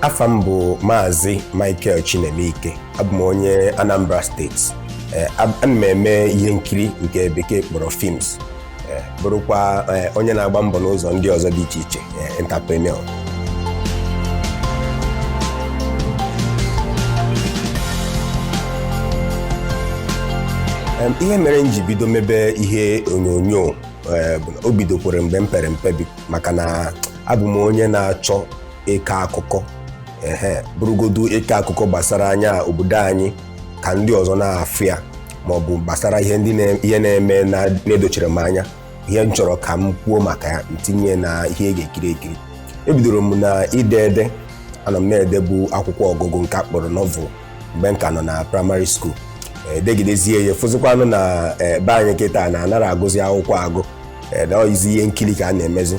Afa m bụ Maazị Michael Chinemike, abụ m onye Anambra State. Ana m eme ihe nkiri nke bekee kpọrọ films, bụrụkwa onye na-agba mbọ n'ụzọ ndị ọzọ dị iche iche, entrepreneur. Ihe mere m ji bido mebe ihe onyonyo bụ o bidokwara mgbe m pere mpe, maka na abụ m onye na-achọ ịkọ akụkọ, bụrụgodu ịkọ akụkọ gbasara anya obodo anyị ka ndị ọzọ na-afụ ya, ma ọ bụ gbasara ihe na-eme na-edochiri m anya, ihe m chọrọ ka m kwuo maka ya, ntinye na ihe ga-ekiri ekiri. Ebidoro m na ide ede, ana m na-edebu akwụkwọ ọgụgụ nke akpọrọ novel mgbe m ka nọ na primary school. Degidezie ya fụzikwanụ na be anyị kịta na-anara agụzi akwụkwọ agụ, izi ihe nkiri ka a na-emezi.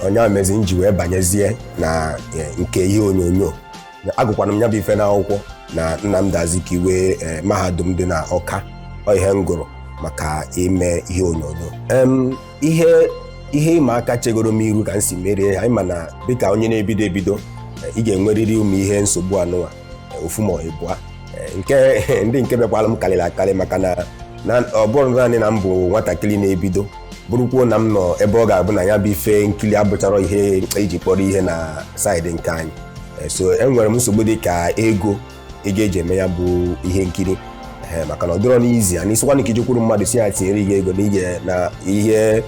Onye amezi nji wee banyezie na nke ihe onyonyo. Agụkwana m ya bụ ife na akwụkwọ na Nnamdi Azikiwe mahadum dị na Ọka, ihe m gụrụ maka ime ihe onyonyo. Ihe ịma aka chegoro m iru ka m si merie ya, ịma na dịka onye na-ebido ebido ị ga-enwerịrị ụmụ ihe nsogbu anụwa, ofu ma ịbụa, ndị nke bekwala m karịrị akarị, maka na ọ bụrụ naanị na m bụ nwatakịrị na-ebido, bụrụkwuo na m nọ ebe ọ ga-abụ na ya bụ ife nkiri abụchara ihe eji kpọrọ ihe na saịdị nke anyị. So enwere m nsogbu dị ka ego eji eme ya bụ ihe nkiri, maka na ọ dịrọ n'izi ana isikwana ka ijekwuru mmadụ si ya tinyere ihe ego na ihe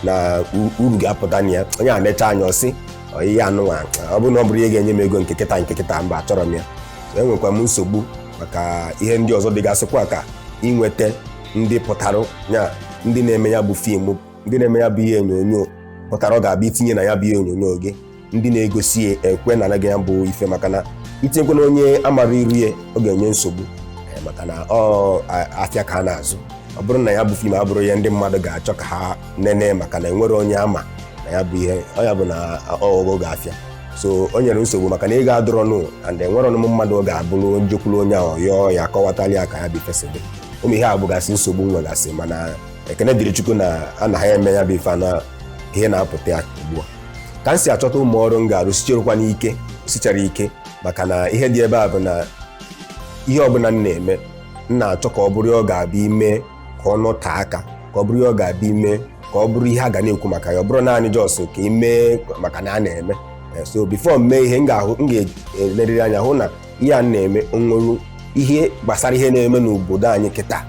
na uru ga-apụta na ya, onye amecha anya ọsị ihe anụnwa, ọ bụrụ na ọ bụrụ ihe ga-enye m ego nke kịta mba achọrọ m ya. Enwekwa m nsogbu maka ihe ndị ọzọ dịgasịkwa ka inweta ndị pụtara ya, ndị na-eme ya bụ fim, ndị na-eme ya bụ ihe onyonyo pụtara ọ ga-abịa itinye na ya bụ ihe onyonyo gị, ndị na-egosi ekwe na anaghị ya bụ ife, maka na itinyekwa na onye amara iru ya ọ ga-enye nsogbu, maka na afịa ka a na-azụ. Ọ bụrụ na ya bụ fim abụrụ ya ndị mmadụ ga-achọ ka ha nene, maka na enwere onye ama na ya bụ ihe, ọ ya bụ na ọghọghọ ga-afịa. So o nyere nsogbu maka na ị ga-adụrọnụ and enwere ọnụmụ mmadụ ọ ga-abụrụ njekwuru onye ahụ yọọ ya kọwatali ya ka ya bụ ifesịdị. Ụmụ ihe a bụgasị nsogbu nwegasị, mana ekene dịrị Chukwu na anaghị eme ya bụ ife na ihe na-apụta ya ugbu a. Ka m si achọta ụmụ ọrụ m ga-arụ sichara ike, maka na ihe dị ebe a bụ na ihe ọbụla m na-eme m na-achọ ka ọ bụrụ ọ ga-abịa ime ka ọ nọte aka, ka ọ bụrụ ọ ga-abịa ime ka ọ bụrụ ihe a ga na-ekwu maka ya, ọ bụrụ naanị jọs ka ime maka na a na-eme. So before m mee ihe m ga-elerịrị anya hụ na ihe a na-eme onwere ihe gbasara ihe na-eme n'obodo anyị kịta,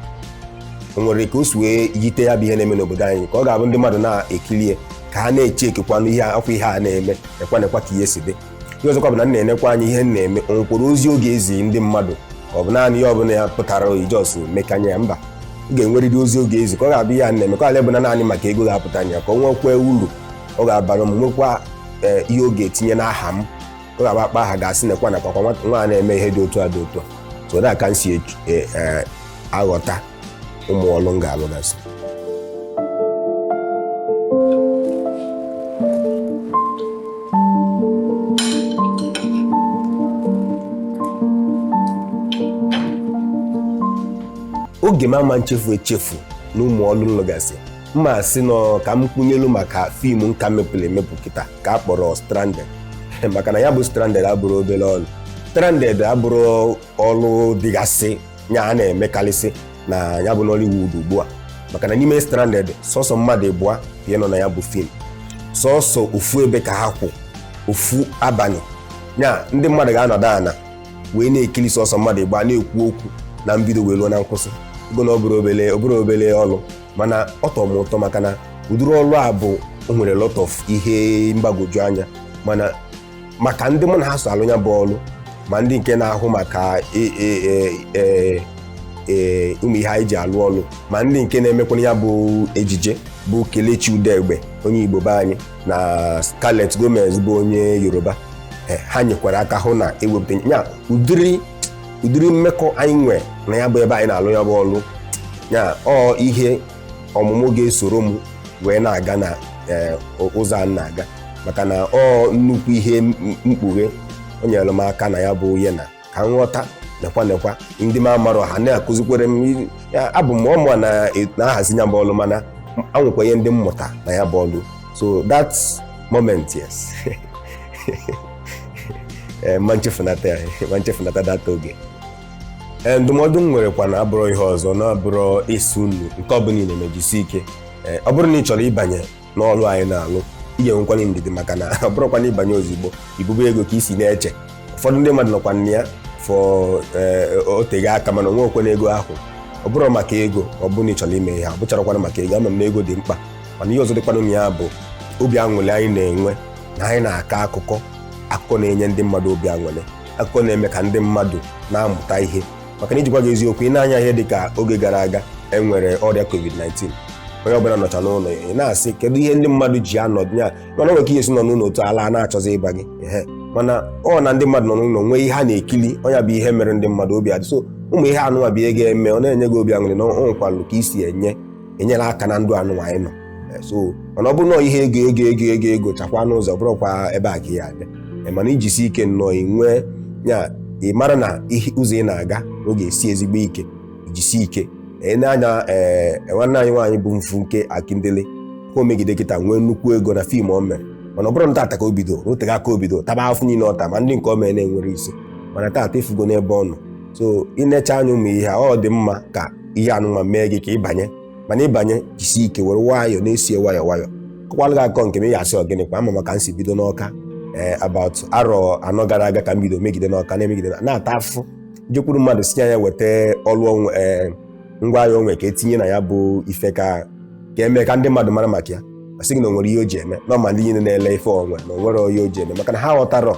o nwere ka o si wee yite ya bụ ihe na-eme n'obodo anyị, ka ọ ga-abụ ndị mmadụ na-ekirie ka ha na-eche ekekwanụ ihe afọ ihe a na-eme ekwanekwa ka ihe si dị. Ihe ọzọkwa bụ na m na-enekwa anya ihe m na-eme onwekwara ozi oge ezi ndị mmadụ, ọ bụ naanị ihe ọbụla ya pụtara ijọs mekanye ya, mba, ị ga-enwerịrị ozi oge ezi ka ọ ga-abụ ihe a na-eme ka ala bụ na naanị maka ego ga-apụta anya, ka ọ nwekwa uru ọ ga-abara m, nwekwa ihe ọ ga-etinye n'aha m, ọ ga-agba akpa aha ga-asị nekwa na kwakwa nwa na-eme ihe dị otu a dị otu a. So na aka m si aghọta ụmụ ọrụ m ga-alụgasị. Oge m ama echefu na ụmụ ọrụ m lụgasị, mma asị nọ ka m kwunyelu maka fim nka mepere emepụ kịta ka a kpọrọ Stranded, maka na ya bụ Stranded abụrụ obere ọrụ. Stranded abụrụ ọrụ dịgasị nya a na-emekarịsị na ya bụ Nollywood ugbu a, maka na n'ime Stranded sọsọ mmadụ abụọ ihe nọ na ya bụ fim, sọsọ ofu ebe ka ha kwụ ofu abalị, nya ndị mmadụ ga-anọdụ ana wee na-ekiri sọsọ mmadụ abụọ na-ekwu okwu na mbido wee ruo na nkwụsị. Ego na ọ bụrụ obere ọrụ, mana ọ tọrọ m ụtọ maka na ụdịrị ọrụ a bụ o nwere lot of ihe mgbagwoju anya, mana maka ndị mụ na ha so alụ ya bụ ọrụ, ma ndị nke na-ahụ maka ụmụ ihe anyị ji alụ ọrụ, ma ndị nke na-emekwana ya bụ ejije bụ Kelechi Udegbe onye Igbo be anyị na Scarlett Gomez bụ onye Yoruba. Ha nyekwara aka hụ na ewepụta ya ụdịrị mmekọ anyị nwe na ya bụ ebe anyị na-alụ ya bụ ọrụ, ya ihe ọmụmụ ga-esoro m wee na-aga na ụzọ a na-aga, maka na nnukwu ihe mkpughe o nyere m aka na ya bụ ihe na ka nghọta nekwa ndị m amarụ ha na-akụzikwere m. Abụ m ọmụ na-ahazi ya bụ ọrụ, mana anwekwa ihe ndị mmụta na ya bụ ọrụ. So that moment, yes. manchefunata data oge. Ndụmọdụ m nwerekwa na abụrụ ihe ọzọ na abụrụ isi unu nke ọbụla ị na-emejisi ike. Ọ bụrụ na ị chọrọ ịbanye n'ọrụ anyị na-alụ, ị ga-enwekwana ndidi maka na ọ bụrụkwa na ịbanye ozugbo ibubo ego ka isi na-eche. Ụfọdụ ndị mmadụ nọkwa na ya oteghị aka mana onwekwana ego ahụ. Ọ bụrụ maka ego, ọ bụrụ na ị chọrọ ime ihe, ọ bụcharakwana maka ego. Ama m na ego dị mkpa, mana ihe ọzọ dịkwana na ya bụ obi aṅụrị anyị na-enwe na anyị na-akọ akụkọ na-enye ndị mmadụ obi aṅụrị, akụkọ na-eme ka ndị mmadụ na-amụta ihe. Maka na ijikwa gị eziokwu, ị na-anya ihe dịka oge gara aga enwere ọrịa COVID-19, onye ọbụla nọcha n'ụlọ ya, ị na-asị kedu ihe ndị mmadụ ji anọdụ ya. Mana nwere ihe esi nọ n'ụlọ otu ala na-achọzi ịba gị, mana ọ na ndị mmadụ nọ n'ụlọ nwee ihe ha na-ekili, ọnya bụ ihe mere ndị mmadụ obi adị. So ụmụ ihe anụnwa bụ ihe ga-eme ọ na-enye gị obi aṅụrị na ọ nwekwalụ ka isi enyere aka na ndụ anụnwa anyị nọ. So mana ọ bụrụ na ihe ego chakwa n'ụzọ, bụrụkwa ebe a ka ya abịa. Mana ijisi ike nnọọ inwe ya, ị mara na ụzọ ị na-aga n'oge esi ezigbo ike, ijisi ike. N'anya nwanne anyị nwaanyị bụ Mfunke Akindele ka o megide kịta nwee nnukwu ego na fim o mere, mana ọ bụrụ na tata ka o bido rụteghị aka o bido taba afọ niile ọta ma ndị nke o mere na-enwere isi, mana tata efugo n'ebe ọ nọ. So ịnecha anya ụmụ ihe ọ dị mma ka ihe anụnwa mee gị ka ịbanye, mana ịbanye jisi ike were nwayọọ na-esie nwayọọ. Kọkwalụ gị akọ nke m ya asị ọgịnịkwa ama maka nsi bido n'Ọka about arọ 4 gara aga ka m bido megide n'Ọka na-emegide na-ata afụ jekwuru mmadụ si anya weta ọlụ ngwa ahịa onwe ka etinye na ya bụ ife ka eme ka ndị mmadụ mara maka ya. Asị gị na onwere ihe o ji eme na ọma ndị niile na-ele ife onwe na onwere ihe o ji eme maka na ha ghọtarọ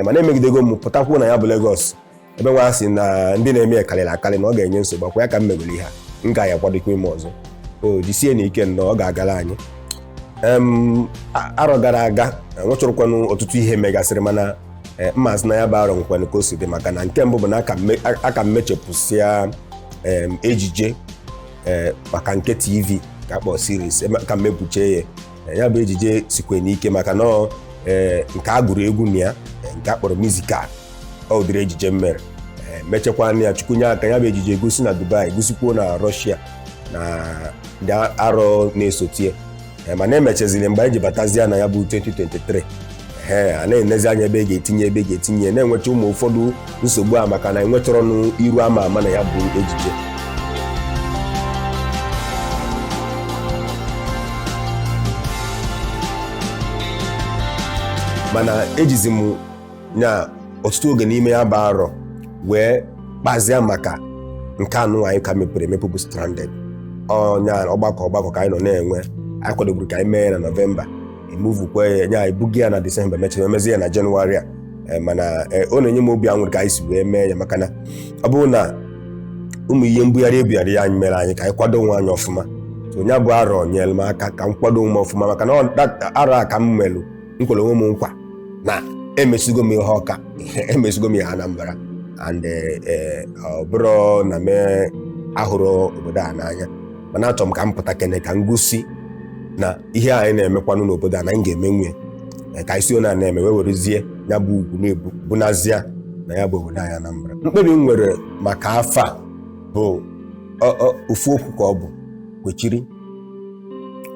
mana emegidego m pụtakwuo na ya bụ Lagos ebe nwa sị na ndị na-eme karịrị akarị na ọ ga-enye nsogbu. Akwa ya ka m megoro ihe m ga ya kwadokwa ime ọzọ. O jisie na ike nnọọ, ọ ga-agara anyị. Arọ gara aga nwechọrọkwanụ ọtụtụ ihe megasịrị, mana mmazi na ya bụ arọ nwekwanụ ka o si dị, maka na nke mbụ bụ na aka m mechepụsịa ejije maka nke TV ka akpọ series ka mmebuche ya bụ ejije sikwe n'ike maka na nke a gụrụ egwu na ya nke akpọrọ musical ọ dịrị ejije mere mechekwa ya chukwunye aka ya bụ ejije egosi na Dubai, gosikwuo na Russia na ndị arọ na-esotie. Mana emechaziri mgbe anyị ji batazia na ya bụ 2023 a na-enezi anya ebe ga-etinye na-enwecha ụmụ ụfọdụ nsogbu a maka na enwechọrọ n'iru ama na ya bụ ejije. Mana ejizi m nya ọtụtụ oge n'ime ya bụ arọ wee kpazia maka nke anụ anyị ka mepere emepe bụ Stranded. Ọnya ọgbakọ ka anyị nọ na-enwe, anyị kwadoburu ka anyị mee na Novemba, emuvukwe nya ebugi ya na Disemba, emezi ya na Jenụwarị mana ọ na-enye m obi aṅụrị ka anyị si wee mee ya maka na ọ bụrụ na ụmụ ihe mbugharị ebugharị ya anyị mere anyị ka anyị kwado onwe anyị ọfụma. So nya bụ arọ nyere m aka ka m kwado onwe ọfụma maka na arọ a ka m melụ nkwere onwe m nkwa na emesigo m ihe Ọka, emesigo m ihe Anambra, and ọ bụrụ na mee ahụrụ obodo a n'anya, mana achọrọ m ka m pụta kene ka m gosi na ihe anyị na-emekwanụ n'obodo a na anyị ga-eme nwunye ka isi ona na-eme wee werezie ya bụ ugwu na-ebunazia na ya bụ obodo anyị Anambra. Mkpebi m nwere maka afọ a bụ ofu okwu ka ọ bụ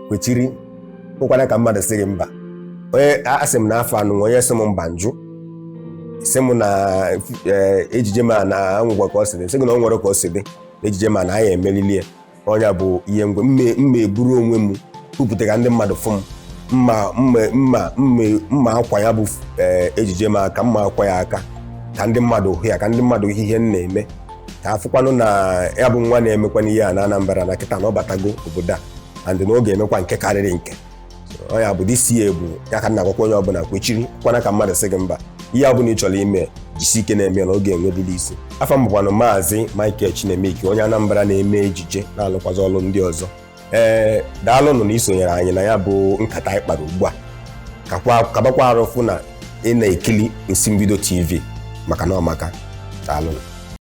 kwechiri ụkwana ka mmadụ sị gị mba. Onye asị m na afọ anụ onye sị m mba njụ sị m na ejije ma na anwụgwa ka ọ si dị, sị gị na ọ nwere ka ọ si dị na ejije ma na anyị emelilie. Ọnya bụ ihe mgbe mma eburu onwe m kwupụtara ndị mmadụ fụ m mma akwa ya bụ ejije ma ka mma akwa ya aka ka ndị mmadụ hụ ya, ka ndị mmadụ ihe m na-eme ka afụkwanụ na ya bụ nwa na-emekwana ihe a na Anambra na kịta na ọ batago obodo a and na ọ ga-emekwa nke karịrị nke. Ọnya bụ DCA bụ ya ka nna akwụkwọ onye ọbụla kwechiri kwana ka mmadụ sị gị mba ihe ọbụla ị chọrọ ime jisi ike na-eme na oge enwedịla isi. Afọ m bụkwanụ Maazị Michael Chinemike, onye Anambra na-eme ejije na-alụkwazị ọlụ ndị ọzọ. Daalụnụ na isonyere anyị na ya bụ nkata anyị kpara ugbu a. Kabakwa arụfụ na ị na-ekili Isi Mbido TV maka na ọmaka. Daalụnụ.